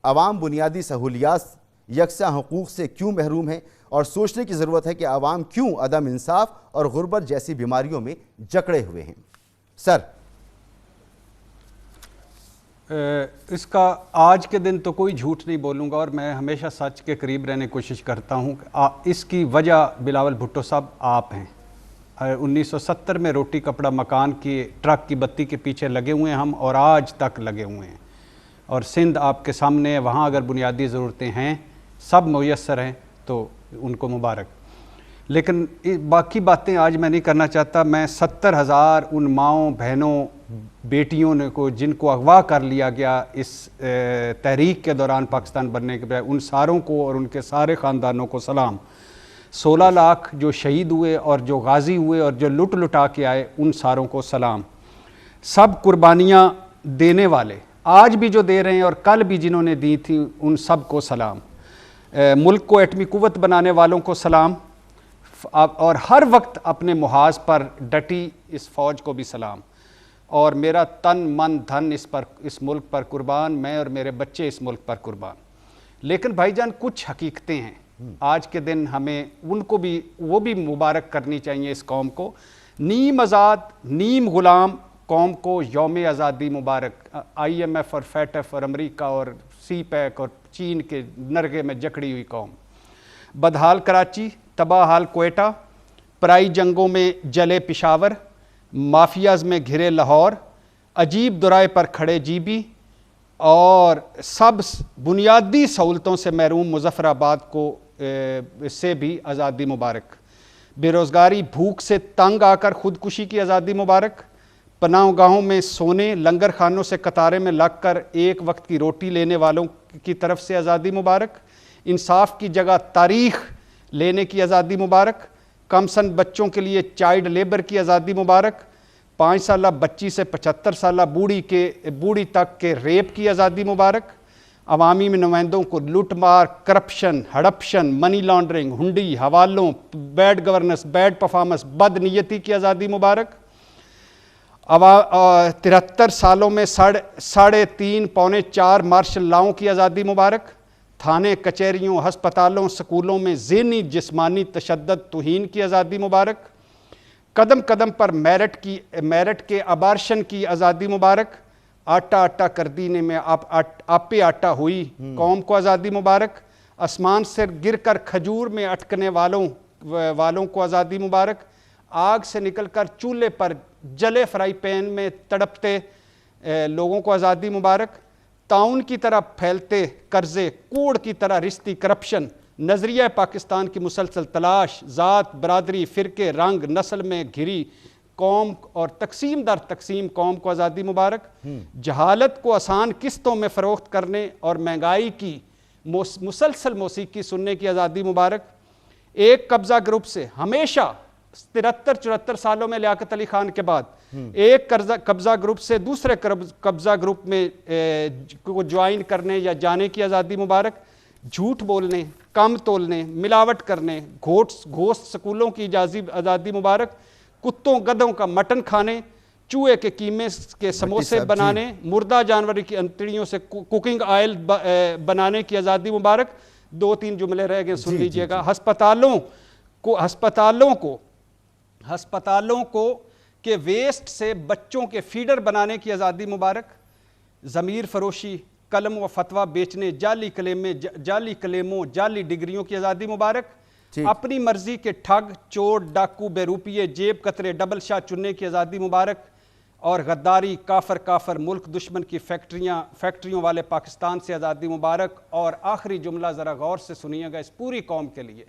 عوام بنیادی سہولیات یکساں حقوق سے کیوں محروم ہیں، اور سوچنے کی ضرورت ہے کہ عوام کیوں عدم انصاف اور غربت جیسی بیماریوں میں جکڑے ہوئے ہیں۔ سر، اس کا آج کے دن تو کوئی جھوٹ نہیں بولوں گا، اور میں ہمیشہ سچ کے قریب رہنے کی کوشش کرتا ہوں۔ اس کی وجہ بلاول بھٹو صاحب آپ ہیں۔ 1970 میں روٹی کپڑا مکان کی ٹرک کی بتی کے پیچھے لگے ہوئے ہیں ہم، اور آج تک لگے ہوئے ہیں، اور سندھ آپ کے سامنے ہے۔ وہاں اگر بنیادی ضرورتیں ہیں، سب میسر ہیں، تو ان کو مبارک۔ لیکن باقی باتیں آج میں نہیں کرنا چاہتا۔ میں 70,000 ان ماؤں بہنوں بیٹیوں نے کو جن کو اغوا کر لیا گیا اس تحریک کے دوران پاکستان بننے کے بعد، ان ساروں کو اور ان کے سارے خاندانوں کو سلام۔ 16 لاکھ جو شہید ہوئے اور جو غازی ہوئے اور جو لٹا کے آئے، ان ساروں کو سلام۔ سب قربانیاں دینے والے آج بھی جو دے رہے ہیں اور کل بھی جنہوں نے دی تھی، ان سب کو سلام۔ ملک کو ایٹمی قوت بنانے والوں کو سلام، اور ہر وقت اپنے محاذ پر ڈٹی اس فوج کو بھی سلام۔ اور میرا تن من دھن اس ملک پر قربان، میں اور میرے بچے اس ملک پر قربان۔ لیکن بھائی جان، کچھ حقیقتیں ہیں آج کے دن، ہمیں ان کو بھی وہ بھی مبارک کرنی چاہیے اس قوم کو۔ نیم آزاد نیم غلام قوم کو یوم آزادی مبارک۔ IMF اور FATF اور امریکہ اور CPEC اور چین کے نرغے میں جکڑی ہوئی قوم۔ بدحال کراچی، تباہ حال کوئٹہ، پرائی جنگوں میں جلے پشاور، مافیاز میں گھرے لاہور، عجیب دورائے پر کھڑے جی بی، اور سب بنیادی سہولتوں سے محروم مظفر آباد کو سے بھی آزادی مبارک۔ بے روزگاری بھوک سے تنگ آ کر خودکشی کی آزادی مبارک۔ پناہ گاہوں میں سونے، لنگر خانوں سے قطارے میں لگ کر ایک وقت کی روٹی لینے والوں کی طرف سے آزادی مبارک۔ انصاف کی جگہ تاریخ لینے کی آزادی مبارک۔ کم سن بچوں کے لیے چائلڈ لیبر کی آزادی مبارک۔ 5 سالہ بچی سے 75 سالہ بوڑھی تک کے ریپ کی آزادی مبارک۔ عوامی نمائندوں کو لوٹ مار، کرپشن، ہڑپشن، منی لانڈرنگ، ہنڈی، حوالوں، بیڈ گورننس، بیڈ پرفارمنس، بد نیتی کی آزادی مبارک۔ 73 سالوں میں 3.5 پونے 4 مارشل لاؤں کی آزادی مبارک۔ تھانے، کچہریوں، ہسپتالوں، سکولوں میں ذہنی جسمانی تشدد توہین کی آزادی مبارک۔ قدم قدم پر میرٹ کے ابارشن کی آزادی مبارک۔ آٹا کر دینے میں آپے آٹا ہوئی قوم کو آزادی مبارک۔ آسمان سے گر کر کھجور میں اٹکنے والوں کو آزادی مبارک۔ آگ سے نکل کر چولہے پر جلے فرائی پین میں تڑپتے لوگوں کو آزادی مبارک۔ تعاون کی طرح پھیلتے قرضے، کوڑ کی طرح رشتی کرپشن، نظریہ پاکستان کی مسلسل تلاش، ذات، برادری، فرقے، رنگ، نسل میں گھری قوم اور تقسیم در تقسیم قوم کو آزادی مبارک۔ جہالت کو آسان قسطوں میں فروخت کرنے اور مہنگائی کی مسلسل موسیقی سننے کی آزادی مبارک۔ ایک قبضہ گروپ سے ہمیشہ 73-74 سالوں میں لیاقت علی خان کے بعد ایک قبضہ گروپ سے دوسرے قبضہ گروپ میں کو جوائن کرنے یا جانے کی آزادی مبارک۔ جھوٹ بولنے، کم تولنے، ملاوٹ کرنے، گھوسٹ سکولوں کی آزادی مبارک۔ کتوں گدھوں کا مٹن کھانے، چوہے کے قیمے کے سموسے بنانے، مردہ جانور کی انتڑیوں سے کوکنگ آئل بنانے کی آزادی مبارک۔ 2-3 جملے رہ گئے، سن لیجئے گا۔ ہسپتالوں کو کے ویسٹ سے بچوں کے فیڈر بنانے کی آزادی مبارک۔ ضمیر فروشی، قلم و فتویٰ بیچنے، جعلی کلیموں، جعلی ڈگریوں کی آزادی مبارک۔ اپنی مرضی کے ٹھگ، چور، ڈاکو، بے روپیے، جیب کترے، ڈبل شاہ چننے کی آزادی مبارک۔ اور غداری، کافر ملک دشمن کی فیکٹریوں والے پاکستان سے آزادی مبارک۔ اور آخری جملہ ذرا غور سے سنیے گا اس پوری قوم کے لیے،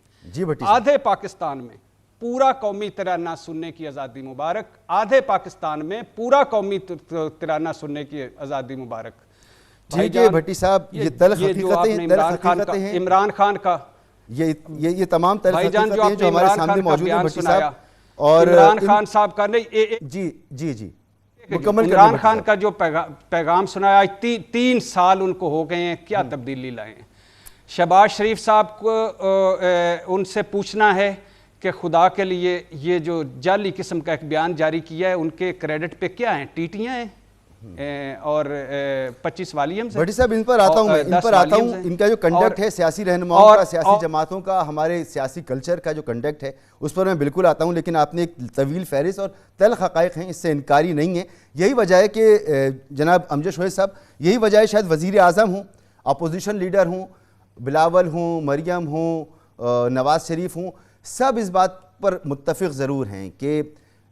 آدھے پاکستان میں پورا قومی ترانہ سننے کی آزادی مبارک۔ آدھے پاکستان میں پورا قومی ترانہ سننے کی آزادی مبارک۔ ٹھیک ہے بھٹی صاحب، یہ تلخ حقیقتیں ہیں عمران خان کا، یہ تمام تلخ حقیقتیں ہیں جو ہمارے سامنے موجود ہیں بھٹی صاحب۔ اور عمران خان صاحب کا نہیں، جی عمران خان کا جو پیغام سنایا، 3 سال ان کو ہو گئے ہیں، کیا تبدیلی لائے ہیں۔ شہباز شریف صاحب کو ان سے پوچھنا ہے کہ خدا کے لیے یہ جو جعلی قسم کا ایک بیان جاری کیا ہے، ان کے کریڈٹ پہ کیا ہیں؟ ٹیٹیاں ہیں؟ اور 25 والیمز ہیں. بھٹی صاحب ان پر آتا ہوں میں، ان پر آتا ہوں. ان کا جو کنڈکٹ ہے سیاسی رہنماؤں کا، سیاسی جماعتوں کا، ہمارے سیاسی کلچر کا جو کنڈکٹ ہے اس پر میں بالکل آتا ہوں، لیکن آپ نے ایک طویل فہرست اور تلخ حقائق ہیں، اس سے انکاری نہیں ہے. یہی وجہ ہے کہ جناب امجد شعیب صاحب، یہی وجہ ہے شاید وزیر اعظم ہوں، اپوزیشن لیڈر ہوں، بلاول ہوں، مریم ہوں، نواز شریف ہوں، سب اس بات پر متفق ضرور ہیں کہ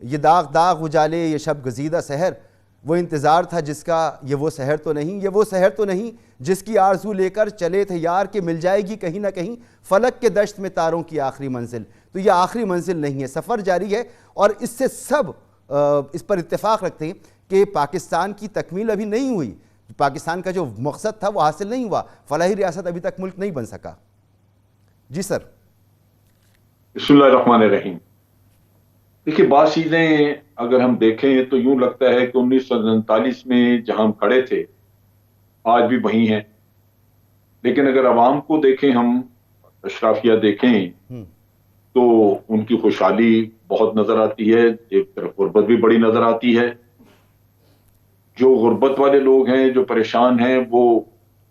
یہ داغ اجالے، یہ شب گزیدہ سحر وہ انتظار تھا جس کا، یہ وہ سحر تو نہیں، یہ وہ سحر تو نہیں جس کی آرزو لے کر چلے تھے یار کہ مل جائے گی کہیں نہ کہیں فلک کے دشت میں تاروں کی آخری منزل. تو یہ آخری منزل نہیں ہے، سفر جاری ہے، اور اس سے سب اس پر اتفاق رکھتے ہیں کہ پاکستان کی تکمیل ابھی نہیں ہوئی، پاکستان کا جو مقصد تھا وہ حاصل نہیں ہوا، فلاحی ریاست ابھی تک ملک نہیں بن سکا. جی سر. بسم اللہ الرحمن الرحیم. دیکھیے بعض چیزیں اگر ہم دیکھیں تو یوں لگتا ہے کہ 1947 میں جہاں ہم کھڑے تھے آج بھی وہیں ہیں، لیکن اگر عوام کو دیکھیں، ہم اشرافیہ دیکھیں تو ان کی خوشحالی بہت نظر آتی ہے، ایک طرف غربت بھی بڑی نظر آتی ہے. جو غربت والے لوگ ہیں، جو پریشان ہیں، وہ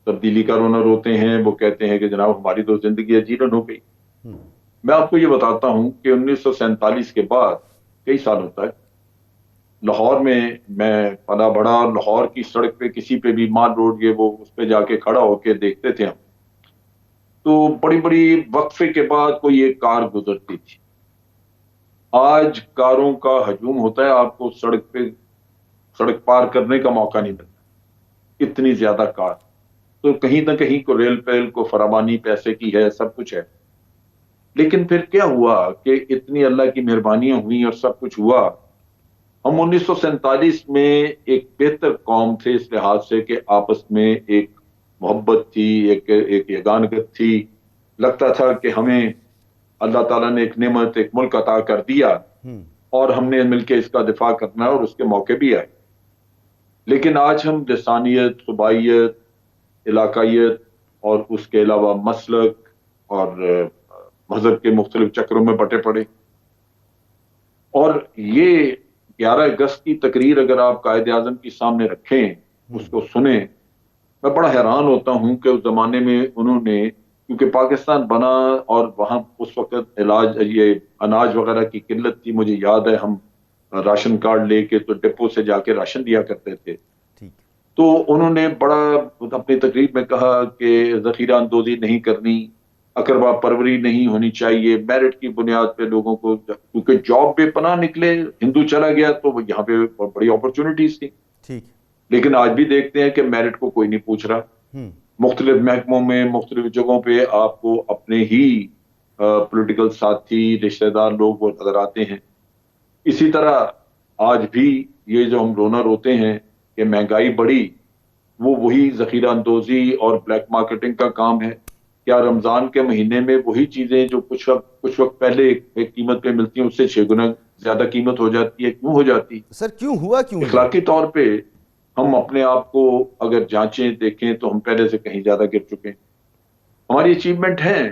تبدیلی کا رونا روتے ہیں، وہ کہتے ہیں کہ جناب ہماری تو زندگی اجیرن ہو گئی. میں آپ کو یہ بتاتا ہوں کہ 1947 کے بعد کئی سالوں تک لاہور میں پلا بڑھا، اور لاہور کی سڑک پہ کسی پہ بھی مال روڈ یہ وہ اس پہ جا کے کھڑا ہو کے دیکھتے تھے ہم، تو بڑی بڑی وقفے کے بعد کوئی ایک کار گزرتی تھی. آج کاروں کا ہجوم ہوتا ہے، آپ کو سڑک پار کرنے کا موقع نہیں ملتا، اتنی زیادہ کار. تو کہیں نہ کہیں کو ریل پیل کو فراوانی پیسے کی ہے، سب کچھ ہے. لیکن پھر کیا ہوا کہ اتنی اللہ کی مہربانیاں ہوئیں اور سب کچھ ہوا. ہم 1947 میں ایک بہتر قوم تھے اس لحاظ سے کہ آپس میں ایک محبت تھی، ایک یگانگت تھی. لگتا تھا کہ ہمیں اللہ تعالیٰ نے ایک نعمت، ایک ملک عطا کر دیا اور ہم نے مل کے اس کا دفاع کرنا ہے، اور اس کے موقع بھی آئے. لیکن آج ہم لسانیت، صوبائیت، علاقائیت اور اس کے علاوہ مسلک اور مذہب کے مختلف چکروں میں بٹے پڑے. اور یہ 11 اگست کی تقریر اگر آپ قائد اعظم کی سامنے رکھیں، اس کو سنیں، میں بڑا حیران ہوتا ہوں کہ اس زمانے میں انہوں نے، کیونکہ پاکستان بنا اور وہاں اس وقت یہ اناج وغیرہ کی قلت تھی، مجھے یاد ہے ہم راشن کارڈ لے کے تو ڈپو سے جا کے راشن دیا کرتے تھے. تو انہوں نے بڑا اپنی تقریر میں کہا کہ ذخیرہ اندوزی نہیں کرنی، اقربا پروری نہیں ہونی چاہیے، میرٹ کی بنیاد پہ لوگوں کو، کیونکہ جاب بے پناہ نکلے، ہندو چلا گیا تو یہاں پہ بڑی اپرچونٹیز تھی. لیکن آج بھی دیکھتے ہیں کہ میرٹ کو کوئی نہیں پوچھ رہا. مختلف محکموں میں، مختلف جگہوں پہ آپ کو اپنے ہی پولیٹیکل ساتھی، رشتہ دار لوگ وہ نظر آتے ہیں. اسی طرح آج بھی یہ جو ہم رونا روتے ہیں کہ مہنگائی بڑھی، وہی ذخیرہ اندوزی اور بلیک مارکیٹنگ کا کام ہے. کیا رمضان کے مہینے میں وہی چیزیں جو کچھ وقت پہلے ایک قیمت پہ ملتی ہیں اس سے 6 گنا زیادہ قیمت ہو جاتی ہے؟ کیوں ہو جاتی سر؟ کیوں ہوا؟ کیوں؟ اخلاقی طور پہ ہم اپنے آپ کو اگر جانچیں، دیکھیں تو ہم پہلے سے کہیں زیادہ گر چکے ہیں. ہماری اچیومنٹ ہیں،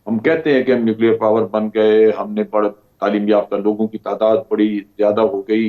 ہم کہتے ہیں کہ ہم نیوکلیر پاور بن گئے، ہم نے بڑا تعلیم یافتہ لوگوں کی تعداد بڑی زیادہ ہو گئی،